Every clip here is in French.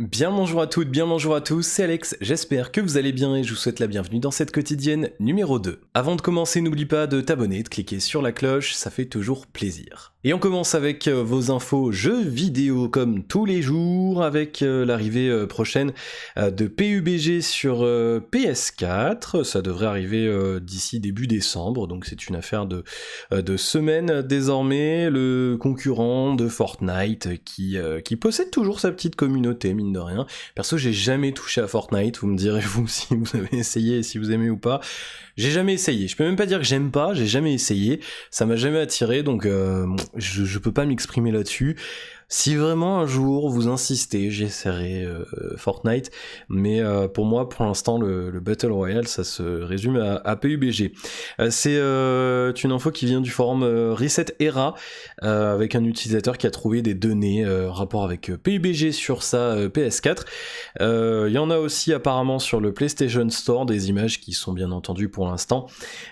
Bien bonjour à toutes, bien bonjour à tous, c'est Alex, j'espère que vous allez bien et je vous souhaite la bienvenue dans cette quotidienne numéro 2. Avant de commencer, n'oublie pas de t'abonner, de cliquer sur la cloche, ça fait toujours plaisir. Et on commence avec vos infos jeux vidéo comme tous les jours, avec l'arrivée prochaine de PUBG sur PS4, ça devrait arriver d'ici début décembre, donc c'est une affaire de semaines désormais, le concurrent de Fortnite qui possède toujours sa petite communauté, mine de rien. Perso, j'ai jamais touché à Fortnite, vous me direz vous si vous avez essayé et si vous aimez ou pas. J'ai jamais essayé, je peux même pas dire que j'aime pas, j'ai jamais essayé, ça m'a jamais attiré, donc je peux pas m'exprimer là-dessus. Si vraiment un jour vous insistez, j'essaierai Fortnite, mais pour moi, pour l'instant, le Battle Royale, ça se résume à PUBG. C'est une info qui vient du forum Reset Era, avec un utilisateur qui a trouvé des données rapport avec PUBG sur sa PS4. Il y en a aussi apparemment sur le PlayStation Store, des images qui sont bien entendu pour l'instant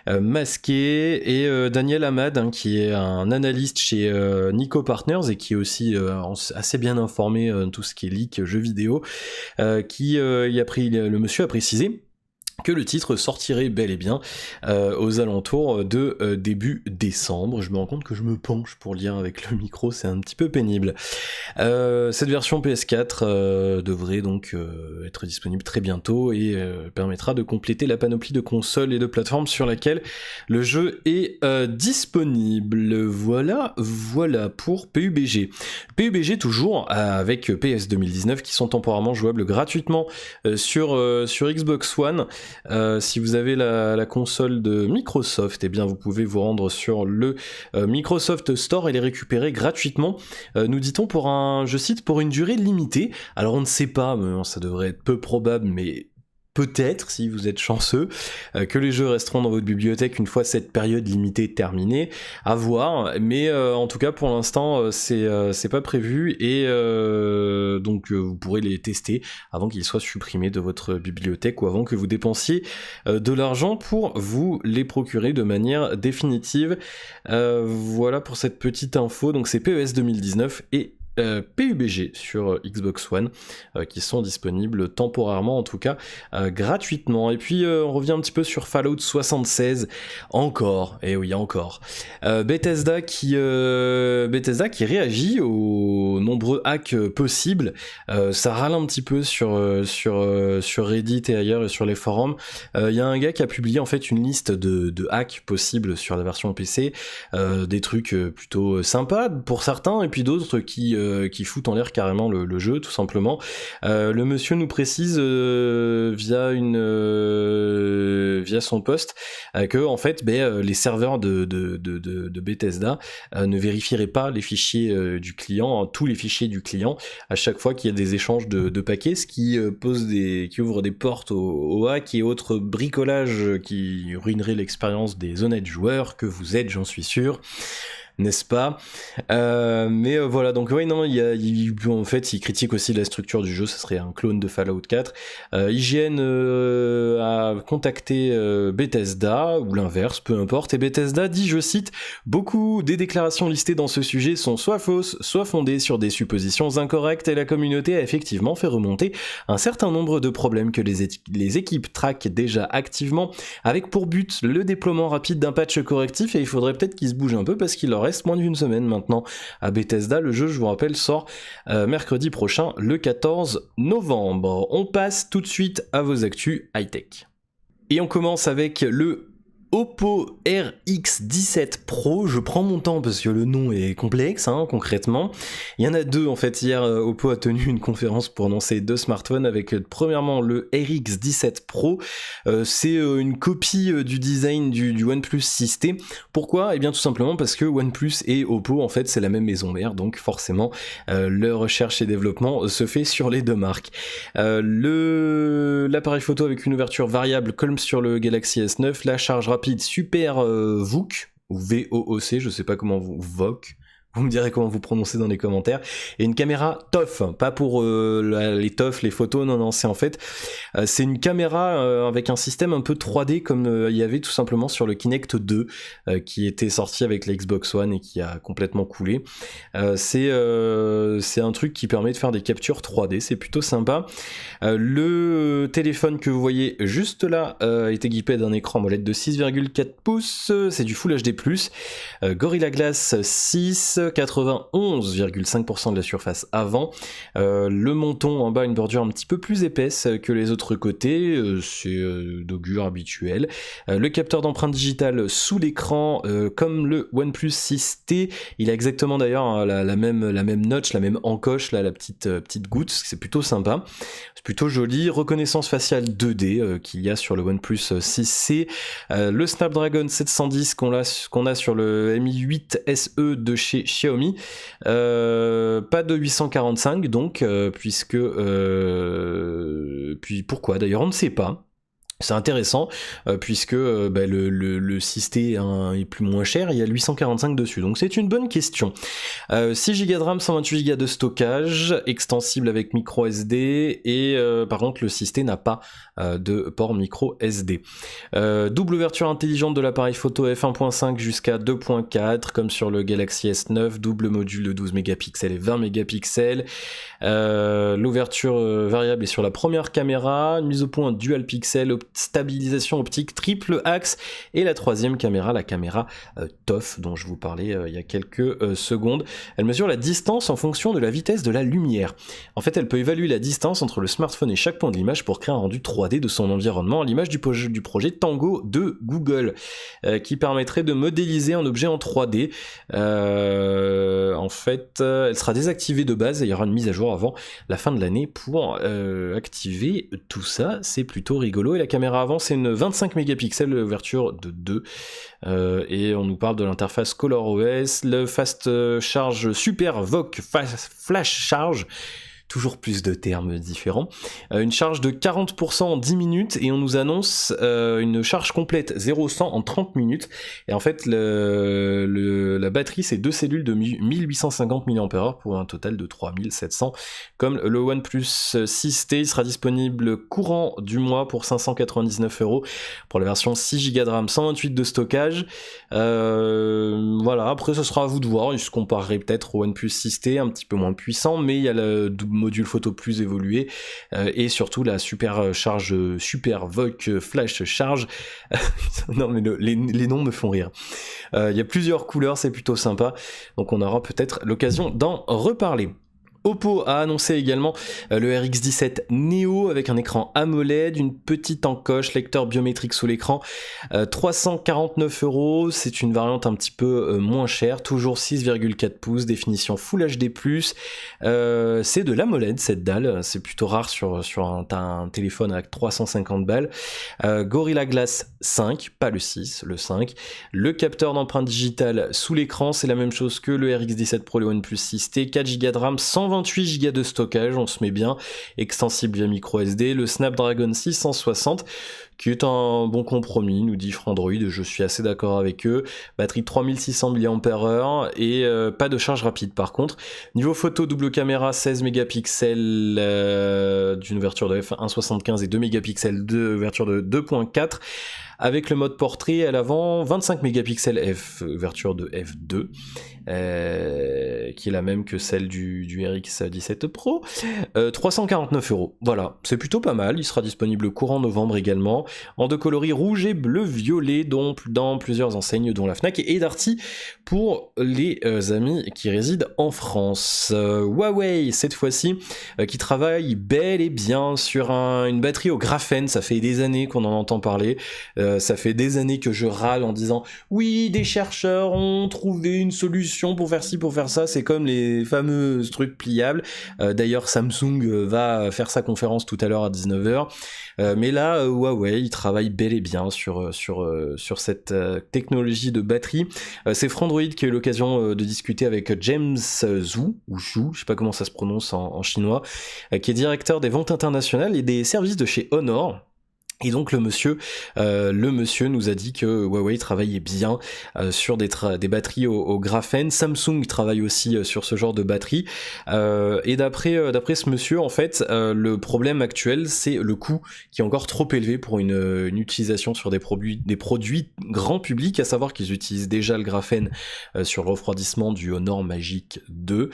masquées, et Daniel Hamad, hein, qui est un analyste chez Nico Partners et qui est aussi assez bien informé tout ce qui est leak jeux vidéo, le monsieur a précisé que le titre sortirait bel et bien aux alentours de début décembre. Je me rends compte que je me penche pour lire avec le micro, c'est un petit peu pénible. Cette version PS4 devrait donc être disponible très bientôt et permettra de compléter la panoplie de consoles et de plateformes sur laquelle le jeu est disponible. Voilà pour PUBG. PUBG toujours avec PS 2019 qui sont temporairement jouables gratuitement sur Xbox One. Si vous avez la console de Microsoft, eh bien vous pouvez vous rendre sur le Microsoft Store et les récupérer gratuitement, nous dit-on, je cite, pour une durée limitée. Alors on ne sait pas, mais ça devrait être peu probable, mais peut-être, si vous êtes chanceux, que les jeux resteront dans votre bibliothèque une fois cette période limitée terminée, à voir, mais en tout cas pour l'instant c'est pas prévu, et donc vous pourrez les tester avant qu'ils soient supprimés de votre bibliothèque ou avant que vous dépensiez de l'argent pour vous les procurer de manière définitive. Voilà pour cette petite info, donc c'est PES 2019 et PUBG sur Xbox One qui sont disponibles temporairement, en tout cas gratuitement. Et puis on revient un petit peu sur Fallout 76 encore, et oui encore. Bethesda qui réagit aux nombreux hacks possibles. Ça râle un petit peu sur Reddit et ailleurs et sur les forums. Il y a un gars qui a publié en fait une liste de hacks possibles sur la version PC, des trucs plutôt sympas pour certains et puis d'autres qui foutent en l'air carrément le jeu, tout simplement. Le monsieur nous précise via son post que en fait les serveurs de Bethesda ne vérifieraient pas les fichiers du client, tous les fichiers du client à chaque fois qu'il y a des échanges de paquets, ce qui ouvre des portes au hack et autres bricolages qui ruineraient l'expérience des honnêtes joueurs que vous êtes, j'en suis sûr, n'est-ce pas? Mais voilà, donc ouais, non, en fait, il critique aussi la structure du jeu, ça serait un clone de Fallout 4. IGN a contacté Bethesda, ou l'inverse, peu importe, et Bethesda dit, je cite, « Beaucoup des déclarations listées dans ce sujet sont soit fausses, soit fondées sur des suppositions incorrectes, et la communauté a effectivement fait remonter un certain nombre de problèmes que les équipes traquent déjà activement, avec pour but le déploiement rapide d'un patch correctif, et il faudrait peut-être qu'ils se bougent un peu parce qu'il leur reste moins d'une semaine maintenant à Bethesda. Le jeu, je vous rappelle, sort mercredi prochain, le 14 novembre. On passe tout de suite à vos actus high-tech. Et on commence avec le Oppo RX17 Pro. Je prends mon temps parce que le nom est complexe, hein, concrètement. Il y en a deux en fait. Hier, Oppo a tenu une conférence pour annoncer deux smartphones avec premièrement le RX17 Pro. C'est une copie du design du OnePlus 6T. Pourquoi? Eh bien tout simplement parce que OnePlus et Oppo en fait c'est la même maison mère, donc forcément leur recherche et développement se fait sur les deux marques. L'appareil photo avec une ouverture variable comme sur le Galaxy S9, la charge rapide Super VOOC, ou VOOC, je sais pas comment vous VOOC, Vous me direz comment vous prononcez dans les commentaires. Et une caméra TOF, pas pour les TOF, les photos, non, c'est en fait, c'est une caméra avec un système un peu 3D comme il y avait tout simplement sur le Kinect 2 qui était sorti avec la Xbox One et qui a complètement coulé. C'est un truc qui permet de faire des captures 3D, c'est plutôt sympa. Le téléphone que vous voyez juste là est équipé d'un écran AMOLED de 6,4 pouces, c'est du Full HD+, Gorilla Glass 6, 91,5% de la surface avant, le menton en bas une bordure un petit peu plus épaisse que les autres côtés, c'est d'augure habituel, le capteur d'empreinte digitale sous l'écran comme le OnePlus 6T, il a exactement d'ailleurs la même notch, la même encoche, là, la petite goutte, c'est plutôt sympa, c'est plutôt joli, reconnaissance faciale 2D qu'il y a sur le OnePlus 6C, le Snapdragon 710 qu'on a sur le Mi 8 SE de chez Xiaomi, pas de 845 donc, puisque puis pourquoi d'ailleurs on ne sait pas. C'est intéressant puisque le 6T est plus moins cher, il y a le 845 dessus, donc c'est une bonne question. 6 Go de RAM, 128 Go de stockage, extensible avec micro SD, et par contre le 6T n'a pas de port micro SD. Double ouverture intelligente de l'appareil photo f1.5 jusqu'à 2.4, comme sur le Galaxy S9, double module de 12 mégapixels et 20 mégapixels. L'ouverture variable est sur la première caméra, une mise au point dual pixel, stabilisation optique triple axe, et la troisième caméra, la caméra TOF dont je vous parlais il y a quelques secondes. Elle mesure la distance en fonction de la vitesse de la lumière. En fait, elle peut évaluer la distance entre le smartphone et chaque point de l'image pour créer un rendu 3D de son environnement, à l'image du projet Tango de Google, qui permettrait de modéliser un objet en 3D. En fait, elle sera désactivée de base et il y aura une mise à jour avant la fin de l'année pour activer tout ça. C'est plutôt rigolo. Et la caméra avant, c'est une 25 mégapixels, ouverture de 2. Et on nous parle de l'interface ColorOS, le Fast Charge Super VOOC Flash Charge. Toujours plus de termes différents. Une charge de 40% en 10 minutes et on nous annonce une charge complète 0-100 en 30 minutes. Et en fait, la batterie, c'est 2 cellules de 1850 mAh pour un total de 3700. Comme le OnePlus 6T, il sera disponible courant du mois pour 599 € pour la version 6 Go de RAM, 128 de stockage. Voilà, après, ce sera à vous de voir. Il se comparerait peut-être au OnePlus 6T, un petit peu moins puissant, mais il y a le module photo plus évolué et surtout la super VOOC Flash Charge. Non mais les noms me font rire. Il y a plusieurs couleurs, c'est plutôt sympa, donc on aura peut-être l'occasion d'en reparler. Oppo a annoncé également le RX17 Neo avec un écran AMOLED, une petite encoche, lecteur biométrique sous l'écran, 349 €, c'est une variante un petit peu moins chère, toujours 6,4 pouces, définition Full HD+, c'est de l'AMOLED cette dalle, c'est plutôt rare sur un téléphone avec 350 balles, Gorilla Glass 5, pas le 6, le 5, le capteur d'empreinte digitale sous l'écran, c'est la même chose que le RX17 Pro, le OnePlus 6T, 4 Go de RAM, 128 Go de stockage, on se met bien, extensible via micro SD, le Snapdragon 660, qui est un bon compromis, nous dit Frandroid, je suis assez d'accord avec eux, batterie 3600 mAh et pas de charge rapide par contre. Niveau photo, double caméra, 16 mégapixels d'une ouverture de f1.75 et 2 mégapixels d'ouverture de 2.4, avec le mode portrait à l'avant, 25 mégapixels ouverture de f2, qui est la même que celle du RX17 Pro, 349 €. Voilà, c'est plutôt pas mal, il sera disponible courant novembre également, en deux coloris rouge et bleu violet, dans plusieurs enseignes dont la Fnac et Darty pour les amis qui résident en France. Huawei cette fois-ci qui travaille bel et bien sur une batterie au graphène, ça fait des années qu'on en entend parler, ça fait des années que je râle en disant oui, des chercheurs ont trouvé une solution pour faire ci, pour faire ça, c'est comme les fameux trucs pliables. D'ailleurs Samsung va faire sa conférence tout à l'heure à 19h, mais là Huawei il travaille bel et bien sur cette technologie de batterie. C'est Frandroid qui a eu l'occasion de discuter avec James Zhu, ou Zhu, je sais pas comment ça se prononce en chinois, qui est directeur des ventes internationales et des services de chez Honor. Et donc le monsieur nous a dit que Huawei travaillait bien sur des batteries au graphène. Samsung travaille aussi sur ce genre de batterie. Et d'après ce monsieur, en fait, le problème actuel, c'est le coût qui est encore trop élevé pour une utilisation sur des produits grand public, à savoir qu'ils utilisent déjà le graphène sur le refroidissement du Honor Magic 2.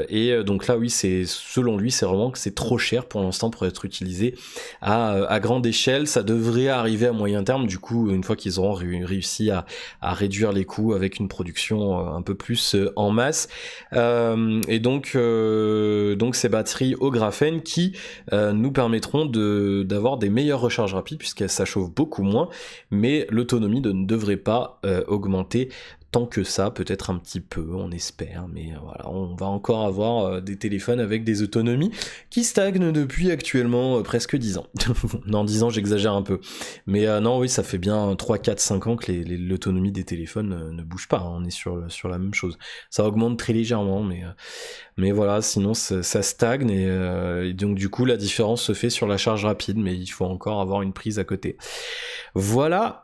Et donc là, oui, selon lui, c'est vraiment que c'est trop cher pour l'instant pour être utilisé à grande échelle. Ça devrait arriver à moyen terme, du coup, une fois qu'ils auront réussi à réduire les coûts avec une production un peu plus en masse. Et donc ces batteries au graphène qui nous permettront d'avoir des meilleures recharges rapides, puisqu'elles s'achauffent beaucoup moins, mais l'autonomie ne devrait pas augmenter tant que ça, peut-être un petit peu, on espère, mais voilà, on va encore avoir des téléphones avec des autonomies qui stagnent depuis actuellement presque 10 ans. Non, 10 ans, j'exagère un peu. Mais non, oui, ça fait bien 3, 4, 5 ans que l'autonomie des téléphones ne bouge pas, hein, on est sur la même chose. Ça augmente très légèrement, mais voilà, sinon ça stagne, et donc du coup, la différence se fait sur la charge rapide, mais il faut encore avoir une prise à côté. Voilà,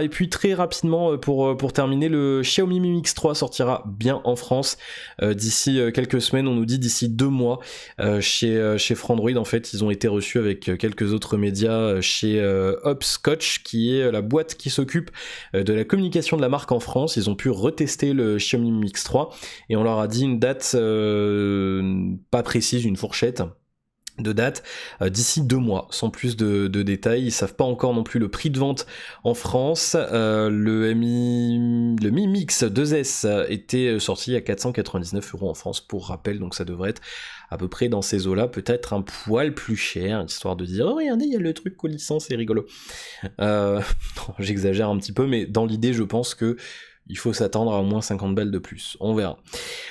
et puis très rapidement, pour terminer, le Xiaomi Mi Mix 3 sortira bien en France d'ici quelques semaines, on nous dit d'ici 2 mois, chez Frandroid. En fait, ils ont été reçus avec quelques autres médias chez Hopscotch, qui est la boîte qui s'occupe de la communication de la marque en France. Ils ont pu retester le Xiaomi Mi Mix 3, et on leur a dit une date pas précise, une fourchette de date d'ici 2 mois, sans plus de détails. Ils savent pas encore non plus le prix de vente en France. Le Mi Mix 2S était sorti à 499 € en France, pour rappel, donc ça devrait être à peu près dans ces eaux-là, peut-être un poil plus cher, histoire de dire, oh regardez, il y a le truc coulissant, c'est rigolo. Non, j'exagère un petit peu, mais dans l'idée, je pense que il faut s'attendre à au moins 50 balles de plus, on verra.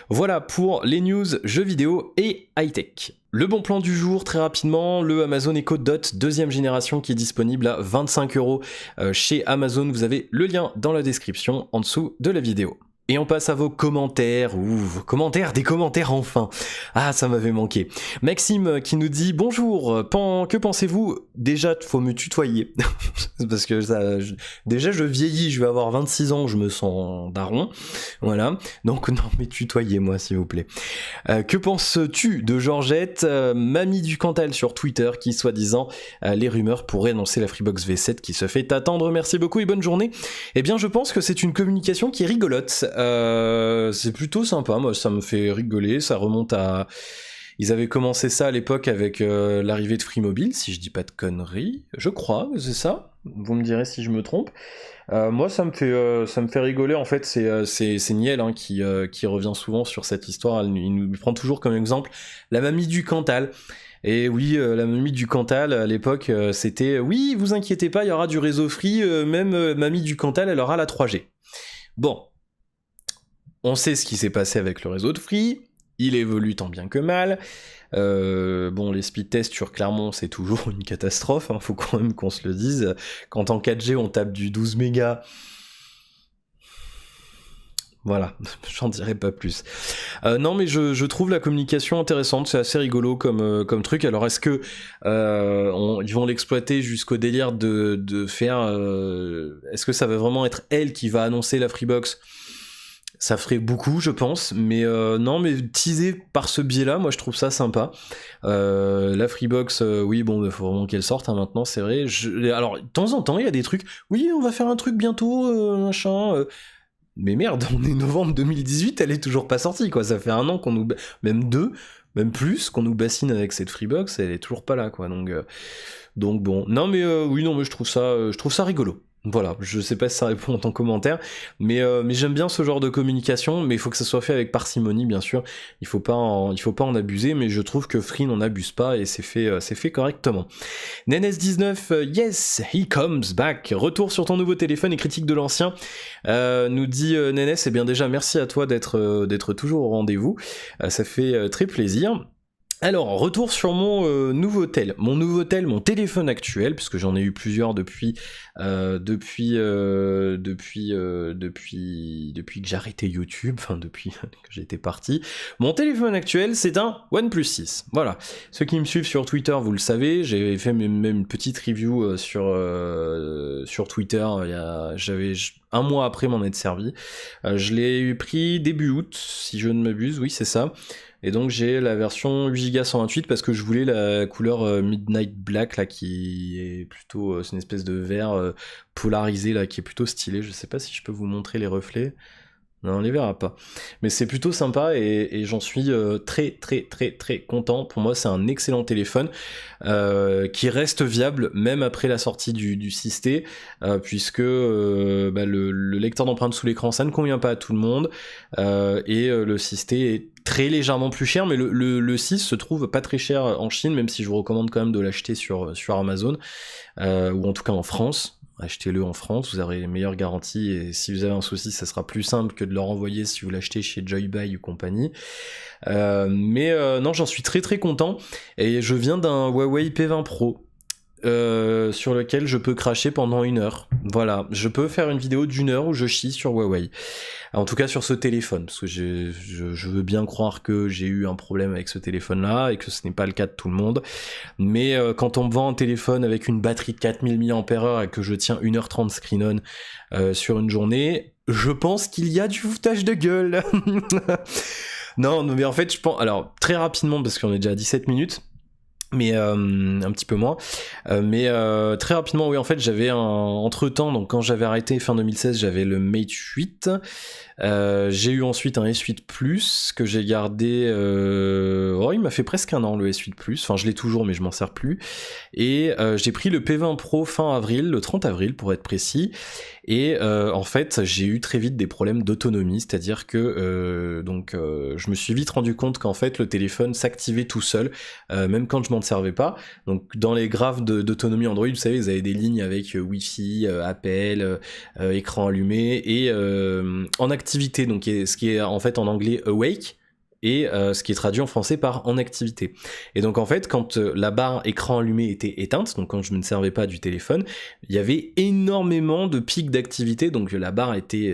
Voilà pour les news jeux vidéo et high-tech. Le bon plan du jour, très rapidement, le Amazon Echo Dot 2e génération qui est disponible à 25 € chez Amazon. Vous avez le lien dans la description en dessous de la vidéo. Et on passe à vos commentaires. Des commentaires enfin. Ah, ça m'avait manqué. Maxime qui nous dit bonjour, que pensez-vous? Déjà, faut me tutoyer. Parce que déjà je vieillis, je vais avoir 26 ans, je me sens daron. Voilà. Donc non, mais tutoyez-moi s'il vous plaît. Que penses-tu de Georgette, mamie du Cantal sur Twitter, qui soi-disant les rumeurs pourraient annoncer la Freebox V7 qui se fait attendre? Merci beaucoup et bonne journée. Eh bien, je pense que c'est une communication qui est rigolote. C'est plutôt sympa, moi ça me fait rigoler, ça remonte à... Ils avaient commencé ça à l'époque avec l'arrivée de Free Mobile, si je dis pas de conneries, je crois, c'est ça, vous me direz si je me trompe. Moi ça me fait rigoler, en fait c'est Niel hein, qui revient souvent sur cette histoire, il nous prend toujours comme exemple la mamie du Cantal. Et oui, la mamie du Cantal à l'époque c'était, oui vous inquiétez pas, il y aura du réseau free, même mamie du Cantal elle aura la 3G. Bon. On sait ce qui s'est passé avec le réseau de Free, il évolue tant bien que mal. Bon, les speed tests sur Clermont, c'est toujours une catastrophe, hein, faut quand même qu'on se le dise. Quand en 4G on tape du 12 mégas, voilà, j'en dirai pas plus. Non, mais je trouve la communication intéressante, c'est assez rigolo comme truc. Alors, est-ce que ils vont l'exploiter jusqu'au délire de faire... est-ce que ça va vraiment être elle qui va annoncer la Freebox ? Ça ferait beaucoup, je pense, mais non, mais teaser par ce biais-là, moi je trouve ça sympa. La Freebox, oui, bon, il faut vraiment qu'elle sorte hein, maintenant, c'est vrai. Alors, de temps en temps, il y a des trucs, oui, on va faire un truc bientôt, machin. Mais merde, on est novembre 2018, elle est toujours pas sortie, quoi. Ça fait 1 an qu'on nous... Même 2, même plus, qu'on nous bassine avec cette Freebox, elle est toujours pas là, quoi. Donc bon. Non, mais oui, non, mais je trouve ça rigolo. Voilà, je sais pas si ça répond en tant que commentaire, mais j'aime bien ce genre de communication, mais il faut que ça soit fait avec parcimonie, bien sûr. Il faut pas en abuser, mais je trouve que Free n'en abuse pas et c'est fait correctement. Nenes19, yes, he comes back. Retour sur ton nouveau téléphone et critique de l'ancien. Nous dit Nenes, eh bien déjà merci à toi d'être toujours au rendez-vous. Ça fait très plaisir. Alors, retour sur mon nouveau tel. Mon téléphone actuel, puisque j'en ai eu plusieurs depuis que j'ai arrêté YouTube, enfin depuis que j'étais parti. Mon téléphone actuel, c'est un OnePlus 6. Voilà. Ceux qui me suivent sur Twitter, vous le savez, j'ai fait même une petite review sur Twitter. J'avais un mois après m'en être servi. Je l'ai pris début août, si je ne m'abuse. Oui, c'est ça. Et donc j'ai la version 8Go 128 parce que je voulais la couleur Midnight Black là qui est plutôt c'est une espèce de vert polarisé là qui est plutôt stylé. Je sais pas si je peux vous montrer les reflets. Non, on les verra pas. Mais c'est plutôt sympa et j'en suis très très très très content. Pour moi, c'est un excellent téléphone qui reste viable même après la sortie du 6T puisque le lecteur d'empreintes sous l'écran, ça ne convient pas à tout le monde et le 6T est très légèrement plus cher, mais le 6 se trouve pas très cher en Chine, même si je vous recommande quand même de l'acheter sur Amazon ou en tout cas en France. Achetez-le en France, vous aurez les meilleures garanties et si vous avez un souci, ça sera plus simple que de le renvoyer si vous l'achetez chez Joybuy ou compagnie. Non, j'en suis très très content et je viens d'un Huawei P20 Pro. Sur lequel je peux cracher pendant 1 heure. Voilà, je peux faire une vidéo d'1 heure où je chie sur Huawei. En tout cas sur ce téléphone, parce que je veux bien croire que j'ai eu un problème avec ce téléphone-là et que ce n'est pas le cas de tout le monde. Mais quand on me vend un téléphone avec une batterie de 4000 mAh et que je tiens 1h30 screen-on sur une journée, je pense qu'il y a du foutage de gueule. Non, mais en fait, je pense... Alors, très rapidement, parce qu'on est déjà à 17 minutes, mais un petit peu moins très rapidement oui en fait j'avais entre temps donc quand j'avais arrêté fin 2016 j'avais le Mate 8 j'ai eu ensuite un S8 Plus que j'ai gardé il m'a fait presque 1 an le S8 Plus, enfin je l'ai toujours mais je m'en sers plus et j'ai pris le P20 Pro fin avril, le 30 avril pour être précis et en fait j'ai eu très vite des problèmes d'autonomie, c'est-à-dire que je me suis vite rendu compte qu'en fait le téléphone s'activait tout seul même quand je m'en servais pas. Donc dans les graphes d'autonomie Android, vous savez, vous avez des lignes avec Wi-Fi, appel, écran allumé et en activité, donc ce qui est en fait en anglais awake et ce qui est traduit en français par en activité. Et donc en fait quand la barre écran allumé était éteinte, donc quand je ne servais pas du téléphone, il y avait énormément de pics d'activité, donc la barre était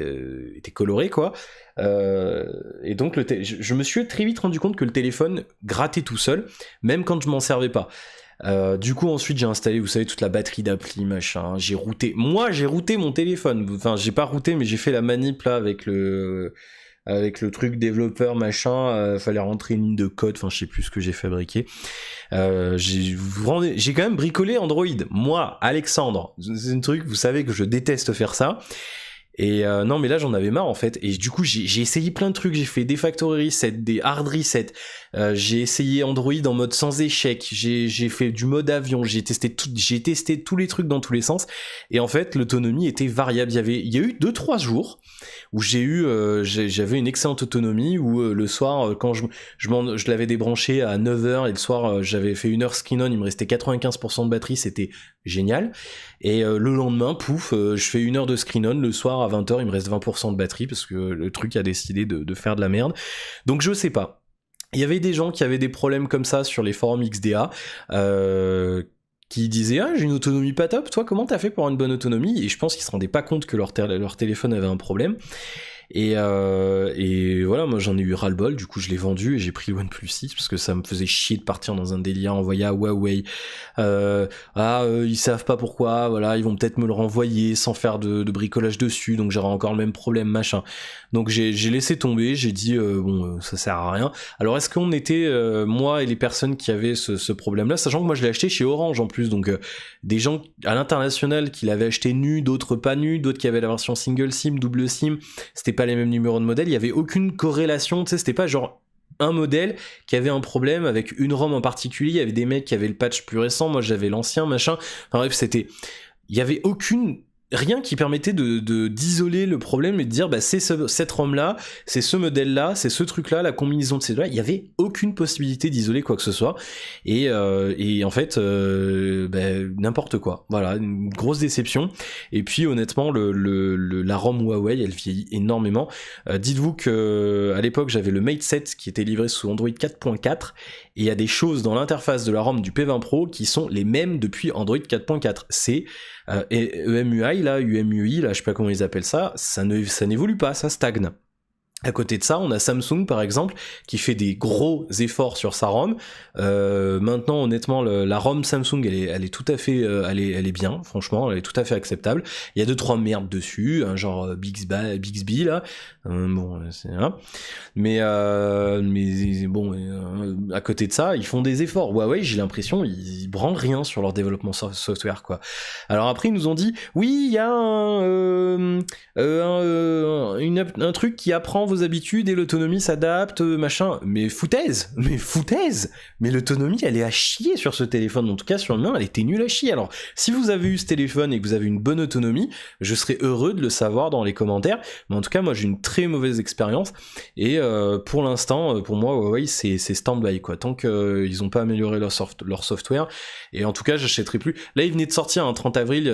colorée quoi. Et donc je me suis très vite rendu compte que le téléphone grattait tout seul, même quand je m'en servais pas. Du coup ensuite j'ai installé, vous savez, toute la batterie d'appli machin, j'ai routé mon téléphone, enfin j'ai pas routé mais j'ai fait la manip là avec le truc développeur machin, fallait rentrer une ligne de code, enfin je sais plus ce que j'ai fabriqué. J'ai quand même bricolé Android, moi Alexandre, c'est un truc, vous savez que je déteste faire ça. Et non mais là j'en avais marre en fait, et du coup j'ai essayé plein de trucs, j'ai fait des factory resets, des hard resets, j'ai essayé Android en mode sans échec, j'ai fait du mode avion, j'ai testé tous les trucs dans tous les sens, et en fait l'autonomie était variable. Il y a eu 2-3 jours où j'avais une excellente autonomie, où le soir quand je l'avais débranché à 9h et le soir j'avais fait 1 heure screen-on, il me restait 95% de batterie, c'était génial. Et le lendemain, pouf, je fais 1 heure de screen-on, le soir à 20h il me reste 20% de batterie parce que le truc a décidé de faire de la merde. Donc je sais pas. Il y avait des gens qui avaient des problèmes comme ça sur les forums XDA, qui disaient j'ai une autonomie pas top, toi comment t'as fait pour avoir une bonne autonomie? Et je pense qu'ils se rendaient pas compte que leur téléphone avait un problème. Et voilà, moi j'en ai eu ras-le-bol, du coup je l'ai vendu et j'ai pris le OnePlus 6 parce que ça me faisait chier de partir dans un délire envoyé à Huawei. Ils savent pas pourquoi, voilà, ils vont peut-être me le renvoyer sans faire de bricolage dessus, donc j'aurai encore le même problème, machin. Donc j'ai laissé tomber, j'ai dit ça sert à rien. Alors est-ce qu'on était moi et les personnes qui avaient ce problème-là, sachant que moi je l'ai acheté chez Orange en plus, donc des gens à l'international qui l'avaient acheté nu, d'autres pas nu, d'autres qui avaient la version single SIM, double SIM, c'était pas les mêmes numéros de modèle, il y avait aucune corrélation, tu sais, c'était pas genre un modèle qui avait un problème avec une ROM en particulier, il y avait des mecs qui avaient le patch plus récent, moi j'avais l'ancien, machin, enfin bref, il y avait aucune rien qui permettait d'isoler le problème et de dire bah c'est cette ROM là, c'est ce modèle là, c'est ce truc là, la combinaison de ces deux là. Il y avait aucune possibilité d'isoler quoi que ce soit et en fait n'importe quoi. Voilà, une grosse déception. Et puis honnêtement la ROM Huawei elle vieillit énormément. Dites-vous que à l'époque j'avais le Mate 7 qui était livré sous Android 4.4 et il y a des choses dans l'interface de la ROM du P20 Pro qui sont les mêmes depuis Android 4.4. C'est et EMUI là, UMUI là, je sais pas comment ils appellent ça, ça n'évolue pas, ça stagne. À côté de ça, on a Samsung par exemple qui fait des gros efforts sur sa ROM. Maintenant, honnêtement, la ROM Samsung, elle est tout à fait, elle est bien. Franchement, elle est tout à fait acceptable. Il y a 2-3 merdes dessus, hein, genre Bixby là. Bon, c'est hein. Mais bon, à côté de ça, ils font des efforts. Huawei, j'ai l'impression, ils branlent rien sur leur développement software quoi. Alors après, ils nous ont dit, oui, il y a un truc qui apprend vos habitudes et l'autonomie s'adapte, machin. Mais foutaise, mais l'autonomie elle est à chier sur ce téléphone, en tout cas sur le mien elle était nulle à chier. Alors si vous avez eu ce téléphone et que vous avez une bonne autonomie, je serais heureux de le savoir dans les commentaires, mais en tout cas moi j'ai une très mauvaise expérience et pour l'instant pour moi Huawei c'est stand-by quoi, tant qu'ils ont pas amélioré leur software, et en tout cas j'achèterai plus. Là il venait de sortir un 30 avril,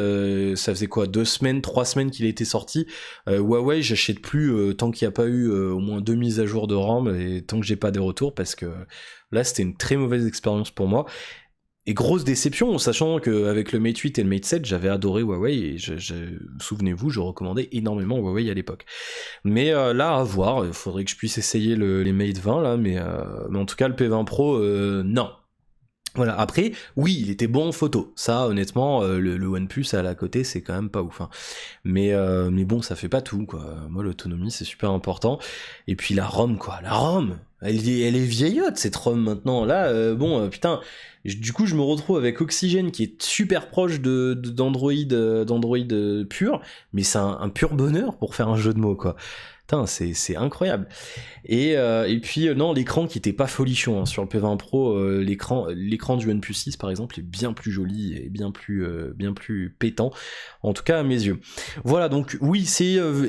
ça faisait quoi, 2 semaines, 3 semaines qu'il était sorti. Huawei j'achète plus tant qu'il n'y a pas eu au moins 2 mises à jour de RAM et tant que j'ai pas des retours, parce que là c'était une très mauvaise expérience pour moi et grosse déception, sachant qu'avec le Mate 8 et le Mate 7 j'avais adoré Huawei et souvenez-vous je recommandais énormément Huawei à l'époque, mais là à voir, il faudrait que je puisse essayer les Mate 20 là, mais en tout cas le P20 Pro non. Voilà, après, oui, il était bon en photo. Ça, honnêtement, le OnePlus à la côté, c'est quand même pas ouf. Hein. Mais bon, ça fait pas tout, quoi. Moi, l'autonomie, c'est super important. Et puis la ROM, quoi. La ROM, elle est vieillotte, cette ROM, maintenant. Là, putain, du coup, je me retrouve avec Oxygène, qui est super proche d'Android pur. Mais c'est un pur bonheur pour faire un jeu de mots, quoi. Putain, c'est incroyable. Et puis non, l'écran qui était pas folichon hein, sur le P20 Pro, l'écran du OnePlus 6 par exemple est bien plus joli et bien plus pétant, en tout cas à mes yeux. Voilà, donc oui,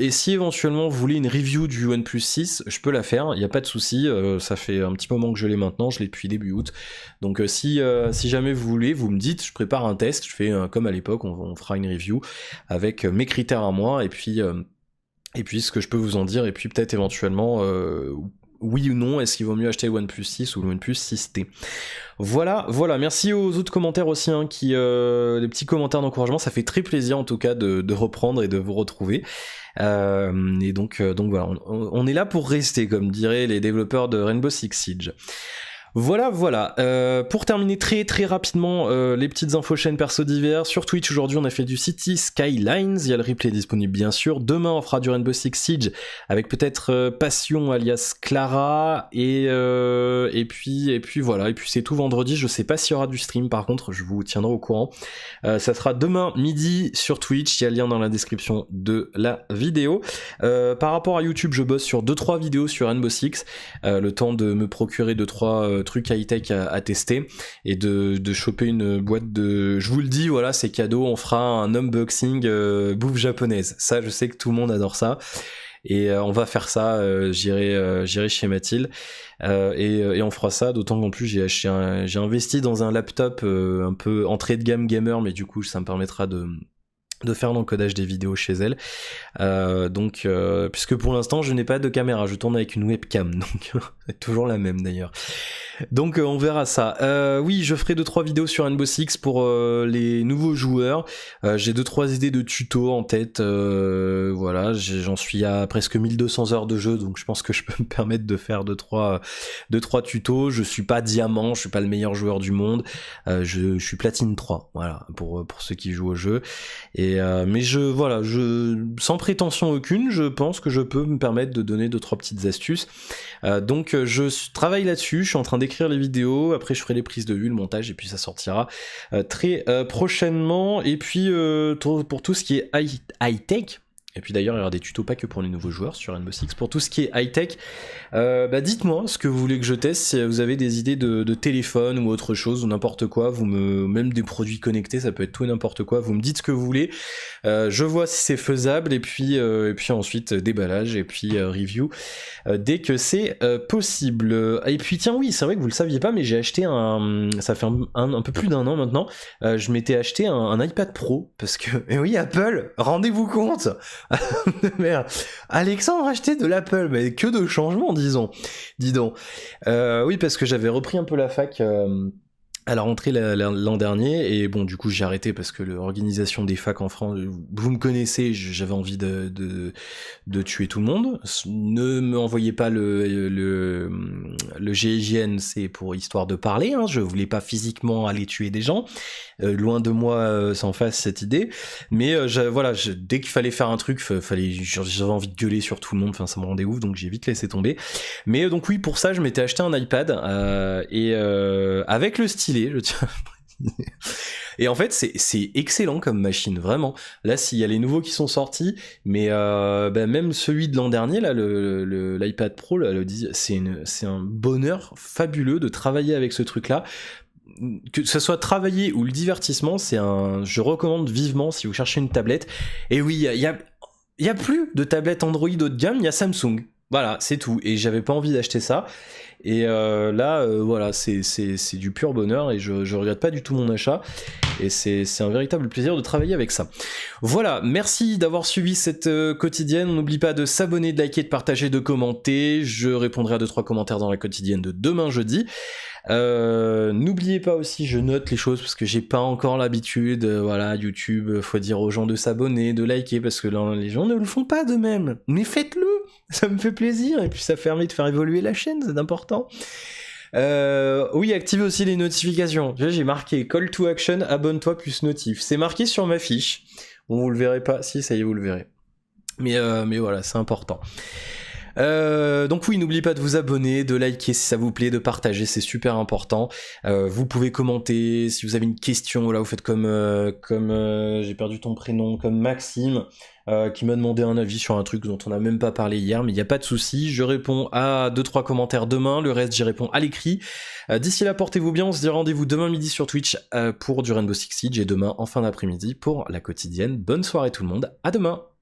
et si éventuellement vous voulez une review du OnePlus 6, je peux la faire, il n'y a pas de souci. Ça fait un petit moment que je l'ai maintenant, je l'ai depuis début août. Donc si jamais vous voulez, vous me dites, je prépare un test, je fais comme à l'époque, on fera une review avec mes critères à moi, et puis ce que je peux vous en dire, et puis peut-être éventuellement oui ou non, est-ce qu'il vaut mieux acheter le OnePlus 6 ou le OnePlus 6T. Voilà, merci aux autres commentaires aussi, hein, des petits commentaires d'encouragement, ça fait très plaisir en tout cas de reprendre et de vous retrouver. Et donc voilà, on est là pour rester, comme diraient les développeurs de Rainbow Six Siege. Voilà. Pour terminer très très rapidement, les petites infos chaînes perso divers. Sur Twitch aujourd'hui on a fait du City Skylines, il y a le replay disponible bien sûr. Demain on fera du Rainbow Six Siege avec peut-être Passion alias Clara et puis voilà. Et puis c'est tout vendredi, je sais pas s'il y aura du stream, par contre je vous tiendrai au courant. Ça sera demain midi sur Twitch, il y a le lien dans la description de la vidéo. Par rapport à YouTube, je bosse sur 2-3 vidéos sur Rainbow Six, le temps de me procurer 2-3 trucs high-tech à tester et de choper une boîte de... Je vous le dis, voilà, c'est cadeau, on fera un unboxing bouffe japonaise. Ça, je sais que tout le monde adore ça. Et on va faire ça, j'irai chez Mathilde et on fera ça, d'autant qu'en plus j'ai investi dans un laptop un peu entrée de gamme gamer, mais du coup ça me permettra de faire l'encodage des vidéos chez elle, donc puisque pour l'instant je n'ai pas de caméra, je tourne avec une webcam, donc c'est toujours la même d'ailleurs. Donc on verra ça. Oui, je ferai 2-3 vidéos sur Rainbow Six pour les nouveaux joueurs. J'ai 2-3 idées de tutos en tête. Voilà, j'en suis à presque 1200 heures de jeu, donc je pense que je peux me permettre de faire 2-3 tutos. Je suis pas diamant, je suis pas le meilleur joueur du monde. Je suis platine 3, voilà, pour ceux qui jouent au jeu. Et mais sans prétention aucune, je pense que je peux me permettre de donner 2-3 petites astuces. Donc je travaille là-dessus, je suis en train d'écrire les vidéos, après je ferai les prises de vue, le montage, et puis ça sortira très prochainement. Et puis pour tout ce qui est high-tech, Et puis d'ailleurs, il y aura des tutos pas que pour les nouveaux joueurs sur Rainbow Six. Pour tout ce qui est high-tech, dites-moi ce que vous voulez que je teste, si vous avez des idées de téléphone ou autre chose, ou n'importe quoi, même des produits connectés, ça peut être tout et n'importe quoi, vous me dites ce que vous voulez, je vois si c'est faisable, et puis ensuite déballage, et puis review, dès que c'est possible. Et puis tiens, oui, c'est vrai que vous le saviez pas, mais j'ai acheté ça fait un peu plus d'un an maintenant, je m'étais acheté un iPad Pro, parce que, et oui, Apple, rendez-vous compte. Merde. Alexandre a acheté de l'Apple, mais que de changements, disons. Dis donc. Oui, parce que j'avais repris un peu la fac à la rentrée l'an dernier, et bon, du coup j'ai arrêté parce que l'organisation des facs en France, vous me connaissez, j'avais envie de tuer tout le monde. Ne me envoyez pas le GIGN, c'est pour histoire de parler, hein, je voulais pas physiquement aller tuer des gens, loin de moi s'en fasse cette idée, mais dès qu'il fallait faire un truc, j'avais envie de gueuler sur tout le monde, enfin ça me rendait ouf, donc j'ai vite laissé tomber. Mais donc oui, pour ça je m'étais acheté un iPad, avec le stylet, je tiens. Et en fait c'est excellent comme machine, vraiment. Là, s'il y a les nouveaux qui sont sortis, mais même celui de l'an dernier là, l'iPad Pro là, c'est un bonheur fabuleux de travailler avec ce truc là. Que ce soit travailler ou le divertissement, je recommande vivement si vous cherchez une tablette. Et oui, il y a plus de tablette Android haut de gamme, il y a Samsung. Voilà, c'est tout. Et j'avais pas envie d'acheter ça. Et voilà, c'est du pur bonheur, et je regrette pas du tout mon achat. Et c'est un véritable plaisir de travailler avec ça. Voilà, merci d'avoir suivi cette quotidienne. On n'oublie pas de s'abonner, de liker, de partager, de commenter. Je répondrai à 2-3 commentaires dans la quotidienne de demain jeudi. N'oubliez pas aussi, je note les choses parce que j'ai pas encore l'habitude, voilà, YouTube, faut dire aux gens de s'abonner, de liker, parce que là, les gens ne le font pas d'eux-mêmes, mais faites-le, ça me fait plaisir, et puis ça permet de faire évoluer la chaîne, c'est important. Oui, activez aussi les notifications. J'ai marqué call to action, abonne-toi plus notif, c'est marqué sur ma fiche. Bon, vous le verrez pas, si, ça y est, vous le verrez, mais voilà, c'est important. Donc oui, n'oubliez pas de vous abonner, de liker si ça vous plaît, de partager, c'est super important. Vous pouvez commenter si vous avez une question. Là, vous faites comme j'ai perdu ton prénom, comme Maxime, qui m'a demandé un avis sur un truc dont on n'a même pas parlé hier, mais il n'y a pas de souci. Je réponds à 2-3 commentaires demain, le reste j'y réponds à l'écrit. D'ici là, portez-vous bien. On se dit rendez-vous demain midi sur Twitch pour du Rainbow Six Siege, et demain en fin d'après-midi pour la quotidienne. Bonne soirée tout le monde, à demain.